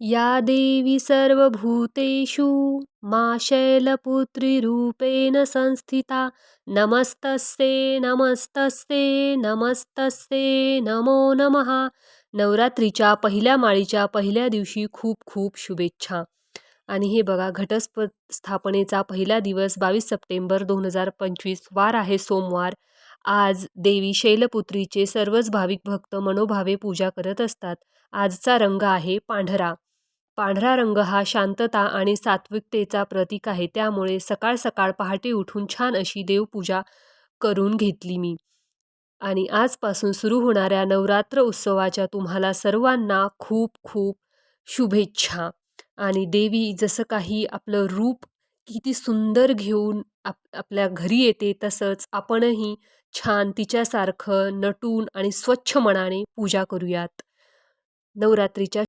या देवी सर्वभूतेषु मा शैलपुत्रीरूपेण संस्थिता नमस्तस्ये नमस्तस्ये नमस्तस्ये नमो नमः. नवरात्रीच्या पहिल्या माळीच्या पहिल्या दिवशी खूप खूप शुभेच्छा. आणि हे बघा, स्थापनेचा पहिला दिवस 22 सप्टेंबर 2025 वार आहे सोमवार. आज देवी शैलपुत्रीचे सर्वच भाविक भक्त मनोभावे पूजा करत असतात. आजचा रंग आहे पांढरा. पांढरा रंग हा शांतता आणि सात्विकतेचा प्रतीक आहे. त्यामुळे सकाळ सकाळ पहाटे उठून छान अशी देवपूजा करून घेतली मी. आणि आजपासून सुरू होणाऱ्या नवरात्र उत्सवाच्या तुम्हाला सर्वांना खूप खूप शुभेच्छा. आणि देवी जसं काही आपलं रूप किती सुंदर घेऊन आपल्या घरी येते, तसंच आपणही छान तिच्यासारखं नटून आणि स्वच्छ मनाने पूजा करूयात. नवरात्रीच्या